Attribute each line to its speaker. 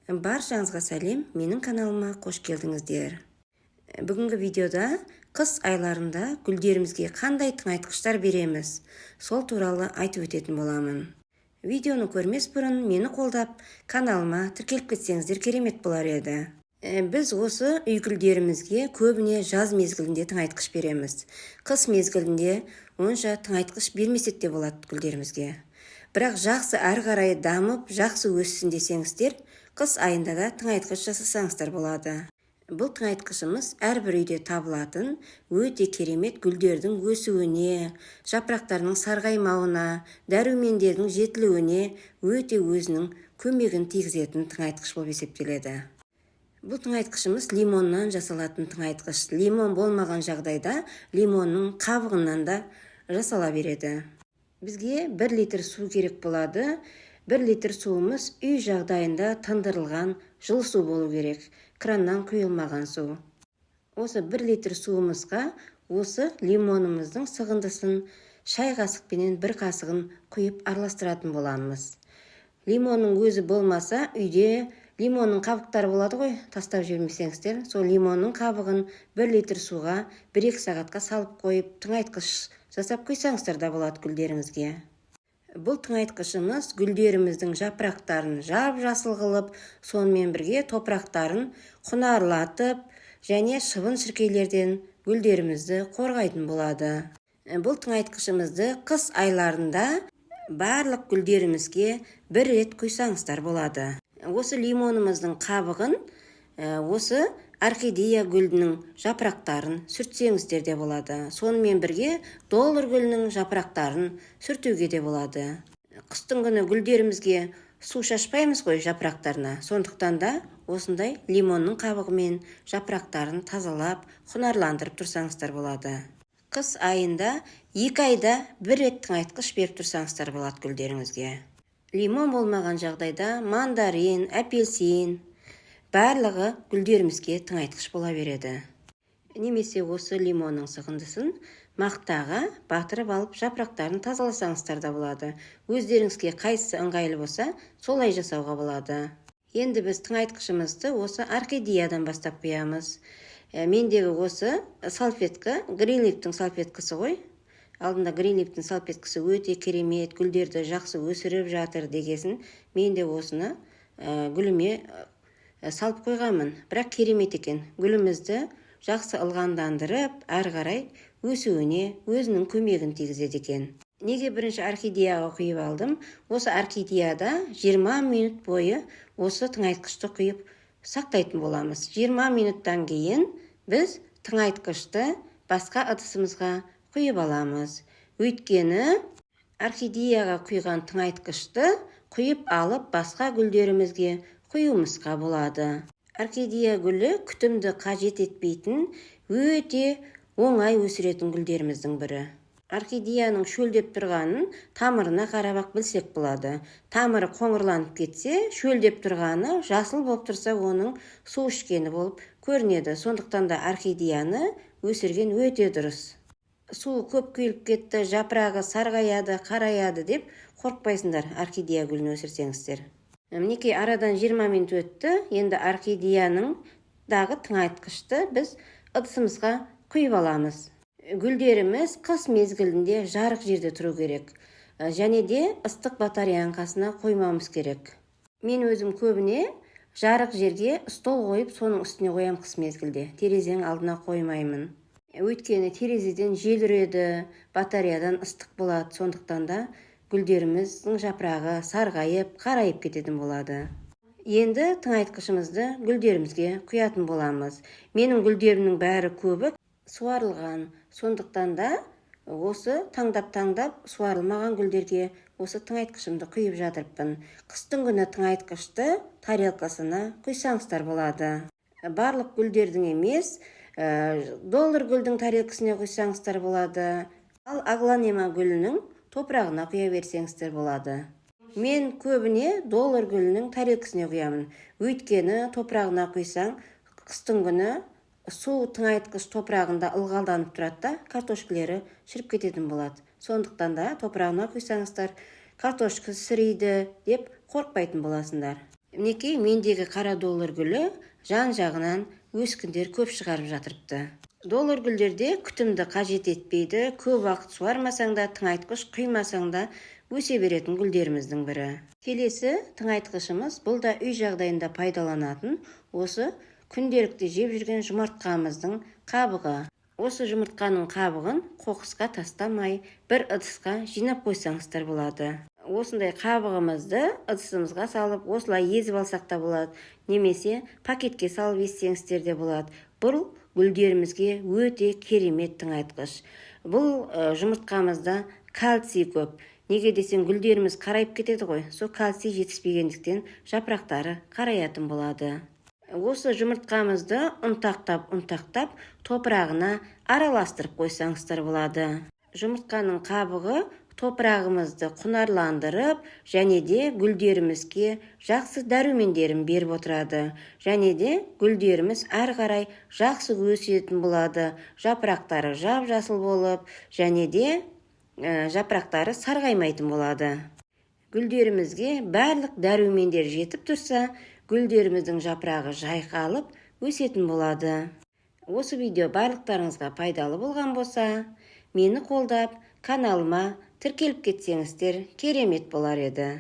Speaker 1: Баршаңызға сәлем, менің каналыма қош келдіңіздер. Бүгінгі видеода қыс айларында гүлдерімізге қандай тыңайтқыштар береміз, сол туралы айтып өтетін боламын. Видеоны көрмес бұрын мені қолдап, каналыма тіркеліп кетсеңіздер керемет болар еді. Біз осы үй гүлдерімізге көбіне жаз мезгілінде тыңайтқыш береміз. Қыс мезгілінде онша тыңайтқыш бермесек те болады гүлдерімізге. Бірақ жақсы әрі қарай дамып, жақсы өссін десеңіздер, қыс айында да тыңайтқыш жасасаңыздар болады. Бұл тыңайтқышымыз әрбір үйде табылатын, өте керемет гүлдердің өсуіне, жапырақтарының сарғаймауына, дәрумендердің жетілуіне өте өзінің көмегін тигізетін тыңайтқыш болып есептеледі. Бұл тыңайтқышымыз лимоннан жасалатын тыңайтқыш. Лимон болмаған жағдайда лимонның қабығынан да жасала береді. Бізге 1 литр су керек болады. 1 литр суымыз үй жағдайында тындырылған жылы су болу керек. Краннан құйылмаған су. Осы 1 литр суымызға осы лимонымыздың сығындысын шай қасықпенен 1 қасығын құйып араластыратын боламыз. Лимонның өзі болмаса, үйде лимонның қабықтары болады ғой, тастап жібермесеңіздер, сол лимонның қабығын 1 литр суға 1-2 сағатқа салып қойып, тыңайтқыш жасап құйсаңыздар да болады гүлдеріңізге. Бұл тыңайтқышымыз гүлдеріміздің жапырақтарын жап-жасыл қылып, сонымен бірге топырақтарын құнарлатып, және шыбын-шіркейлерден гүлдерімізді қорғайтын болады. Бұл тыңайтқышымызды қыс айларында барлық гүлдерімізге 1 рет құйсаңыздар болады. Осы лимонымыздың қабығын осы орхидея гүлінің жапырақтарын сүртсеңіздер де болады. Сонымен бірге доллар гүлінің жапырақтарын сүртуге де болады. Қыстың күні гүлдерімізге су шашпаймыз ғой жапырақтарына. Сондықтан да осындай лимонның қабығымен жапырақтарын тазалап, құнарландырып тұрсаңыздар болады. Қыс айында 2 айда 1 рет тыңайтқыш беріп тұрсаңыздар болады гүлдеріңізге. Лимон болмаған жағдайда мандарин, апельсин барлығы гүлдерімізге тыңайтқыш бола береді. Немесе осы лимонның сығындысын мақтаға батырып алып жапырақтарын тазаласаңыздар да болады. Өздеріңізге қайсысы ыңғайлы болса, солай жасауға болады. Енді біз тыңайтқышымызды осы орхидеядан бастап қоямыз. Мендегі осы салфетка, Greenleaf-тің салфеткасы ғой. Алдында Greenleaf-тің салфеткасы өте керемет, гүлдерді жақсы өсіріп жатыр дегесін, мен де осыны гүліме салып қойғамын. Бірақ керемет екен. Гүлімізді жақсы ылғандандырып, әрі қарай өсуіне өзінің көмегін тигізеді екен. Неге бірінші орхидеяға құйып алдым? Осы орхидеяда 20 минут бойы осы тыңайтқышты құйып сақтайтын боламыз. 20 минуттан кейін біз тыңайтқышты басқа ыдысымызға құйып аламыз. Өйткені орхидеяға құйған тыңайтқышты құйып алып басқа гүлдерімізге құюымызға болады. Орхидея гүлі күтімді қажет етпейтін, өте оңай өсіретін гүлдеріміздің бірі. Орхидеяның шөлдеп тұрғанын тамырына қарап білсек болады. Тамыры қоңырланып кетсе, шөлдеп тұрғаны жасыл болып тұрса, оның су ішкені болып көрінеді. Сондықтан да орхидеяны өсірген өте дұрыс. Су көп құйылып кетті, жапырағы сарғаяды, қараяды деп қорықпайсыңдар орхидея гүлін өсірсеңіздер. Мінекей арадан 20 минут өтті. Енді орхидеяның дағы тыңайтқышты біз ыдысымызға құйып аламыз. Гүлдеріміз қыс мезгілінде жарық жерде тұру керек. Және де ыстық батареяның қасына қоймамыз керек. Мен өзім көбіне жарық жерге стол қойып, соның үстіне қоям қыс мезгілде. Терезенің алдына қоймаймын. Өйткені терезеден жел үреді, батареядан ыстық болады. Сондықтан да гүлдеріміздің жапырағы сарғайып, қарайып кететін болады. Енді тыңайтқышымызды гүлдерімізге құятын боламыз. Менің гүлдерімнің бәрі көбі суарылған. Сондықтан да осы таңдап суарылмаған гүлдерге осы тыңайтқышымды құйып жатырппын. Қыстың күні тыңайтқышты тарелкасына құйсаңыздар болады. Барлық гүлдердің емес, доллар гүлдің тарелкасына құйсаңыздар болады. Ал аглонема гүлінің топырағына құя берсеңіздер болады. Мен көбіне доллар гүлінің тарелкасына құямын. Өйткені топырағына құйсаң, қыстың күні су тыңайтқыш топырағында ылғалданып тұрады да, картошкілері шіріп кететін болады. Сондықтан да топырағына құйсаңыздар, картошка шірейді деп қорықпайтын боласыңдар. Мінекей мендегі қара доллар гүлі жан жағынан өскіндер көп шығарып жатырыпты. Доллар гүлдерде күтімді қажет етпейді, көп уақыт суармасаң да, тыңайтқыш құймасаң да өсе беретін гүлдеріміздің бірі. Келесі тыңайтқышымыз бұл да үй жағдайында пайдаланатын осы күнделікті жеп жүрген жұмыртқамыздың қабығы. Осы жұмыртқаның қабығын қоқысқа тастамай бір ыдысқа жинап қойсаңыздар болады. Осындай қабығымызды ыдысымызға салып, осылай езіп алсақ та болады, немесе пакетке салып езсеңіздер де болады. Бұл гүлдерімізге өте керемет тыңайтқыш. Бұл жұмыртқамызда кальций көп. Неге десең, гүлдеріміз қарайып кетеді ғой. Сол кальций жетіспегендіктен жапырақтары қараятын болады. Осы жұмыртқамызды ұнтақтап топырағына араластырып қойсаңыздар болады. Жұмыртқаның қабығы топырағымызды құнарландырып, және де гүлдерімізге жақсы дәрумендерін беріп отырады. Және де гүлдеріміз әрі қарай жақсы өсетін болады. Жапырақтары жап-жасыл болып, және де жапырақтары сарғаймайтын болады. Гүлдерімізге барлық дәрумендер жетіп тұрса, гүлдеріміздің жапырағы жайқалып өсетін болады. Осы видео барлықтарыңызға пайдалы болған болса, мені қолдап, каналыма тіркеліп кетсеңіздер керемет болар еді.